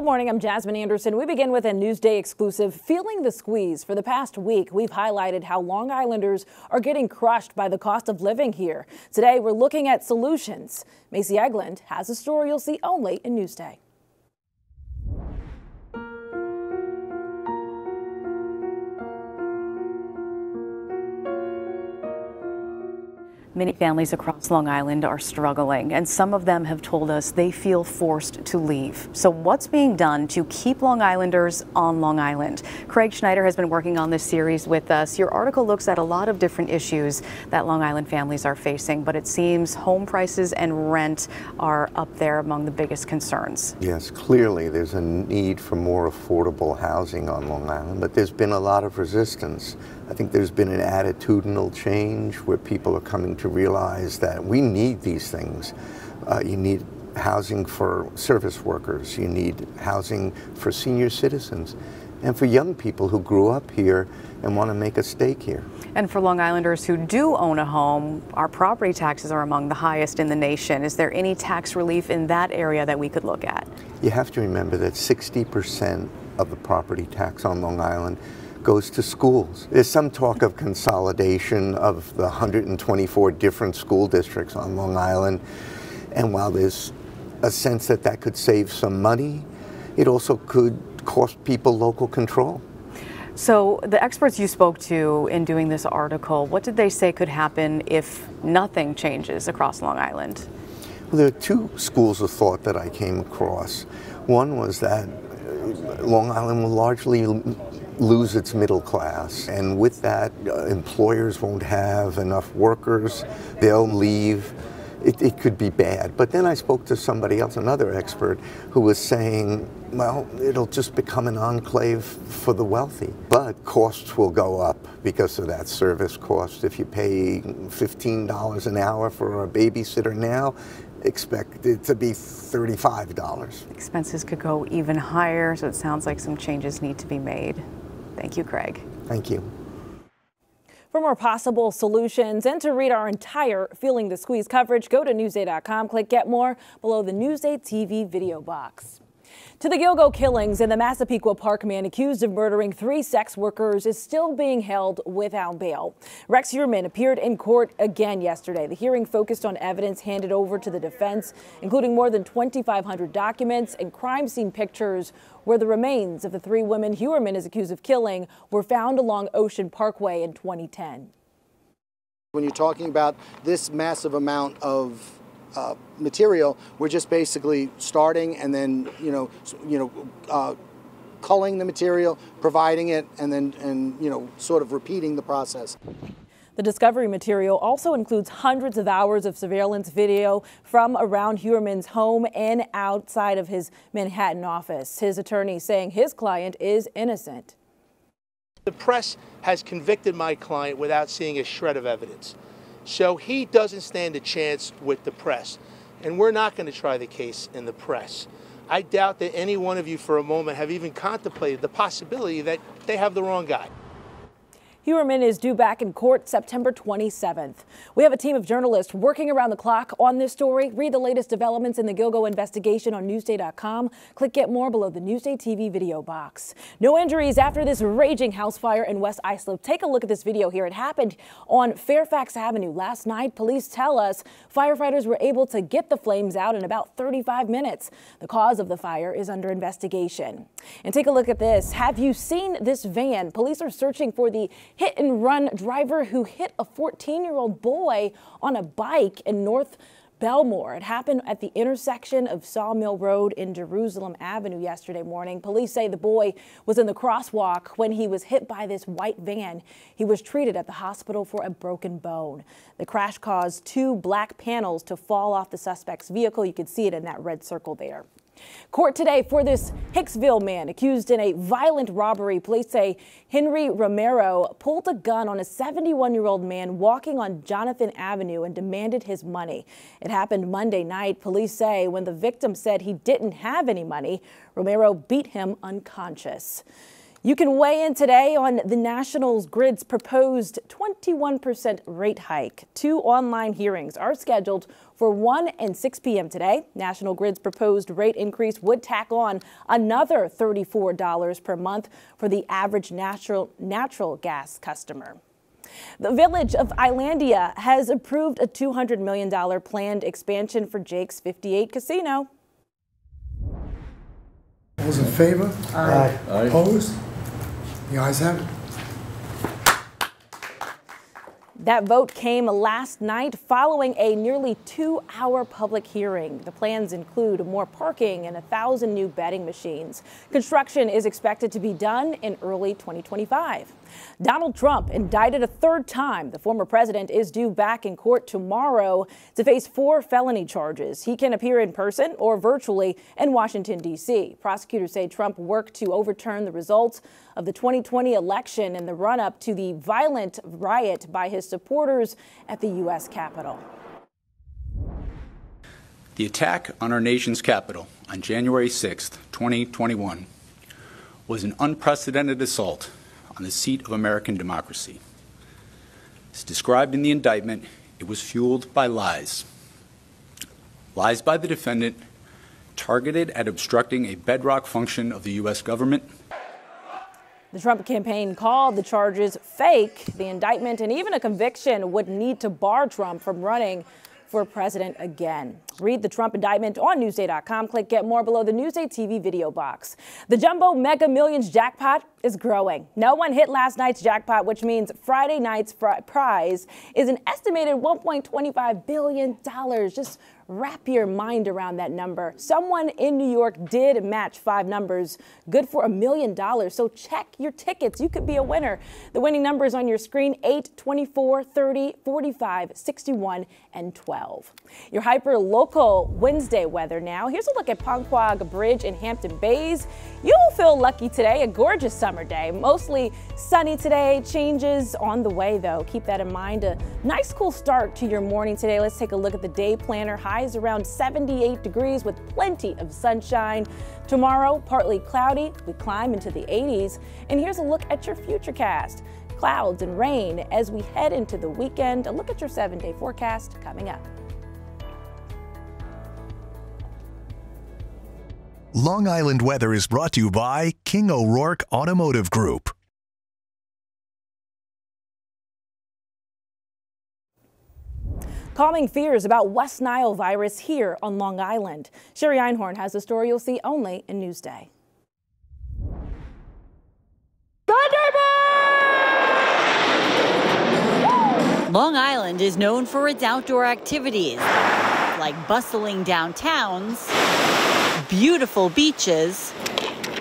Good morning, I'm Jasmine Anderson. We begin with a Newsday exclusive, Feeling the Squeeze. For the past week, we've highlighted how Long Islanders are getting crushed by the cost of living here. Today, we're looking at solutions. Macy Egland has a story you'll see only in Newsday. Many families across Long Island are struggling, and some of them have told us they feel forced to leave. So what's being done to keep Long Islanders on Long Island? Craig Schneider has been working on this series with us. Your article looks at a lot of different issues that Long Island families are facing, but it seems home prices and rent are up there among the biggest concerns. Yes, clearly there's a need for more affordable housing on Long Island, but there's been a lot of resistance. I think there's been an attitudinal change where people are coming to realize that we need these things. You need housing for service workers, you need housing for senior citizens, and for young people who grew up here and want to make a stake here. And for Long Islanders who do own a home, our property taxes are among the highest in the nation. Is there any tax relief in that area that we could look at? You have to remember that 60% of the property tax on Long Island goes to schools. There's some talk of consolidation of the 124 different school districts on Long Island, and while there's a sense that that could save some money, it also could cost people local control. So the experts you spoke to in doing this article, what did they say could happen if nothing changes across Long Island? Well, there are two schools of thought that I came across. One was that Long Island will largely lose its middle class, and with that, employers won't have enough workers, they'll leave. It could be bad. But then I spoke to somebody else, another expert, who was saying, well, it'll just become an enclave for the wealthy. But costs will go up because of that service cost. If you pay $15 an hour for a babysitter now, expect it to be $35. Expenses could go even higher, so it sounds like some changes need to be made. Thank you, Craig. Thank you. For more possible solutions and to read our entire Feeling the Squeeze coverage, go to Newsday.com, click Get More below the Newsday TV video box. To the Gilgo killings, and the Massapequa Park man accused of murdering 3 sex workers is still being held without bail. Rex Heuermann appeared in court again yesterday. The hearing focused on evidence handed over to the defense, including more than 2,500 documents and crime scene pictures where the remains of the 3 women Heuermann is accused of killing were found along Ocean Parkway in 2010. When you're talking about this massive amount of material, we're just basically starting and then culling the material, providing it, and then sort of repeating the process. The discovery material also includes hundreds of hours of surveillance video from around Heuermann's home and outside of his Manhattan office. His attorney saying his client is innocent. The press has convicted my client without seeing a shred of evidence. So he doesn't stand a chance with the press. And we're not going to try the case in the press. I doubt that any one of you for a moment have even contemplated the possibility that they have the wrong guy. Heuermann is due back in court September 27th. We have a team of journalists working around the clock on this story. Read the latest developments in the Gilgo investigation on Newsday.com. Click Get More below the Newsday TV video box. No injuries after this raging house fire in West Islip. Take a look at this video here. It happened on Fairfax Avenue last night. Police tell us firefighters were able to get the flames out in about 35 minutes. The cause of the fire is under investigation. And take a look at this. Have you seen this van? Police are searching for the hit-and-run driver who hit a 14-year-old boy on a bike in North Belmore. It happened at the intersection of Sawmill Road and Jerusalem Avenue yesterday morning. Police say the boy was in the crosswalk when he was hit by this white van. He was treated at the hospital for a broken bone. The crash caused 2 black panels to fall off the suspect's vehicle. You can see it in that red circle there. Court today for this Hicksville man accused in a violent robbery. Police say Henry Romero pulled a gun on a 71-year-old man walking on Jonathan Avenue and demanded his money. It happened Monday night. Police say when the victim said he didn't have any money, Romero beat him unconscious. You can weigh in today on the National Grid's proposed 21% rate hike. 2 online hearings are scheduled for 1 and 6 p.m. today. National Grid's proposed rate increase would tack on another $34 per month for the average natural gas customer. The village of Islandia has approved a $200 million planned expansion for Jake's 58 Casino. All those in favor? Aye. Opposed? The ayes have it. That vote came last night following a nearly 2-hour public hearing. The plans include more parking and 1,000 new betting machines. Construction is expected to be done in early 2025. Donald Trump indicted a 3rd time. The former president is due back in court tomorrow to face 4 felony charges. He can appear in person or virtually in Washington, D.C. Prosecutors say Trump worked to overturn the results of the 2020 election in the run-up to the violent riot by his supporters at the U.S. Capitol. The attack on our nation's capital on January 6, 2021 was an unprecedented assault on the seat of American democracy. As described in the indictment, it was fueled by lies. Lies by the defendant targeted at obstructing a bedrock function of the U.S. government. The Trump campaign called the charges fake. The indictment and even a conviction would need to bar Trump from running for president again. Read the Trump indictment on Newsday.com. Click Get More below the Newsday TV video box. The Jumbo Mega Millions jackpot is growing. No one hit last night's jackpot, which means Friday night's prize is an estimated $1.25 billion. Just wrap your mind around that number. Someone in New York did match 5 numbers, good for $1 million. So check your tickets. You could be a winner. The winning numbers on your screen: 8, 24, 30, 45, 61, and 12. Your hyper local Wednesday weather now. Here's a look at Ponquag Bridge in Hampton Bays. You'll feel lucky today. A gorgeous summer day. Mostly sunny today. Changes on the way, though. Keep that in mind. A nice cool start to your morning today. Let's take a look at the day planner. Highs around 78 degrees with plenty of sunshine. Tomorrow, partly cloudy. We climb into the 80s. And here's a look at your futurecast. Clouds and rain as we head into the weekend. A look at your 7-day forecast coming up. Long Island weather is brought to you by King O'Rourke Automotive Group. Calming fears about West Nile virus here on Long Island. Sherry Einhorn has a story you'll see only in Newsday. Long Island is known for its outdoor activities, like bustling downtowns, beautiful beaches,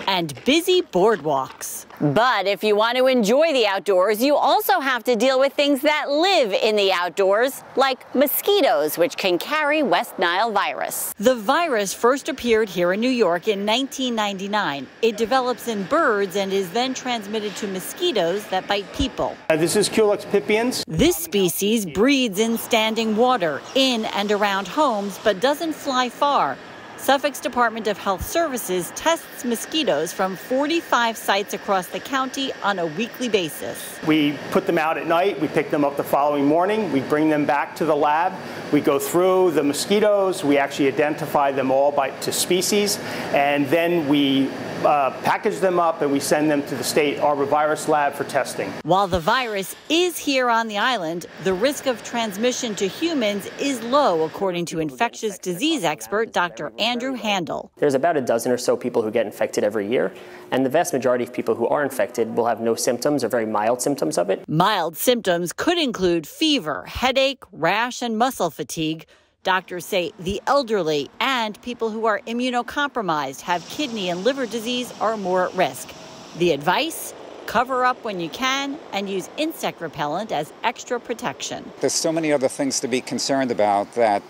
and busy boardwalks. But if you want to enjoy the outdoors, you also have to deal with things that live in the outdoors, like mosquitoes, which can carry West Nile virus. The virus first appeared here in New York in 1999. It develops in birds and is then transmitted to mosquitoes that bite people. This is Culex pipiens. This species breeds in standing water, in and around homes, but doesn't fly far. Suffolk's Department of Health Services tests mosquitoes from 45 sites across the county on a weekly basis. We put them out at night, we pick them up the following morning, we bring them back to the lab, we go through the mosquitoes, we actually identify them all to species, and then we package them up and we send them to the state arbovirus lab for testing. While the virus is here on the island, the risk of transmission to humans is low, according to infectious disease expert Dr. Andrew Handel. There's about a dozen or so people who get infected every year, and the vast majority of people who are infected will have no symptoms or very mild symptoms of it. Mild symptoms could include fever, headache, rash, and muscle fatigue. Doctors say the elderly and people who are immunocompromised, have kidney and liver disease, are more at risk. The advice? Cover up when you can and use insect repellent as extra protection. There's so many other things to be concerned about that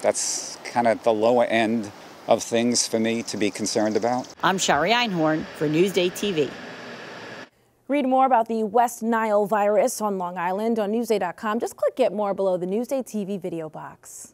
that's kind of the lower end of things for me to be concerned about. I'm Shari Einhorn for Newsday TV. Read more about the West Nile virus on Long Island on Newsday.com. Just click Get More below the Newsday TV video box.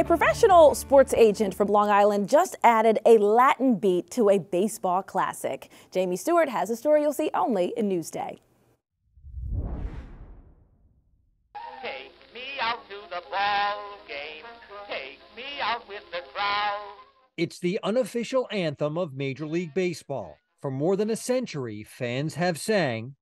A professional sports agent from Long Island just added a Latin beat to a baseball classic. Jamie Stewart has a story you'll see only in Newsday. Take me out to the ball game. Take me out with the crowd. It's the unofficial anthem of Major League Baseball. For more than a century, fans have sang.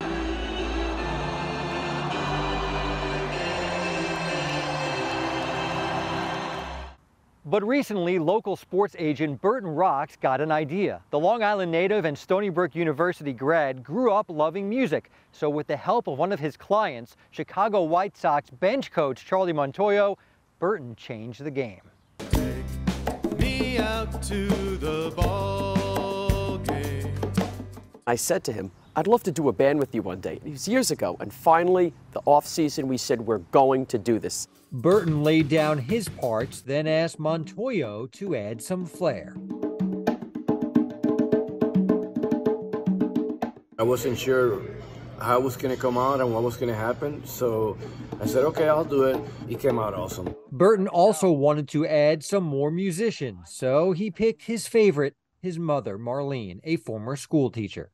But recently, local sports agent Burton Rocks got an idea. The Long Island native and Stony Brook University grad grew up loving music. So with the help of one of his clients, Chicago White Sox bench coach Charlie Montoyo, Burton changed the game. Take me out to the ball game. I said to him, I'd love to do a band with you one day. It was years ago, and finally, the off season, we said we're going to do this. Burton laid down his parts, then asked Montoyo to add some flair. I wasn't sure how it was going to come out and what was going to happen, so I said, okay, I'll do it. It came out awesome. Burton also wanted to add some more musicians, so he picked his favorite, his mother, Marlene, a former school teacher.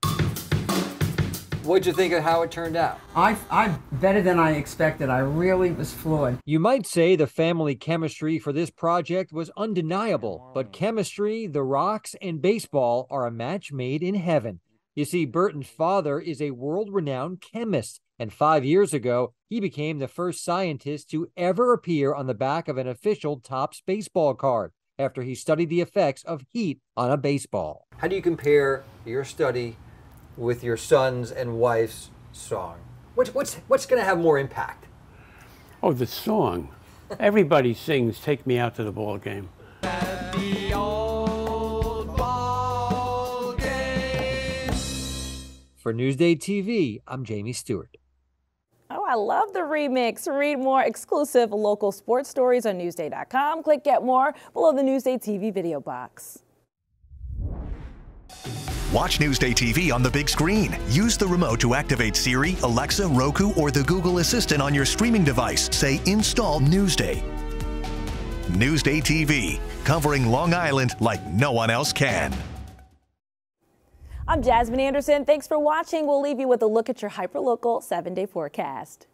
What'd you think of how it turned out? I'm better than I expected. I really was floored. You might say the family chemistry for this project was undeniable, but chemistry, the Rocks, and baseball are a match made in heaven. You see, Burton's father is a world-renowned chemist, and 5 years ago, he became the first scientist to ever appear on the back of an official Topps baseball card after he studied the effects of heat on a baseball. How do you compare your study with your son's and wife's song? What's going to have more impact? Oh, the song. Everybody sings "Take Me Out to the Ball Game." At the old ball game. For NewsdayTV, I'm Jamie Stewart. Oh, I love the remix. Read more exclusive local sports stories on Newsday.com. Click Get More below the Newsday TV video box. Watch Newsday TV on the big screen. Use the remote to activate Siri, Alexa, Roku, or the Google Assistant on your streaming device. Say Install Newsday. Newsday TV, covering Long Island like no one else can. I'm Jasmine Anderson. Thanks for watching. We'll leave you with a look at your hyperlocal 7-day forecast.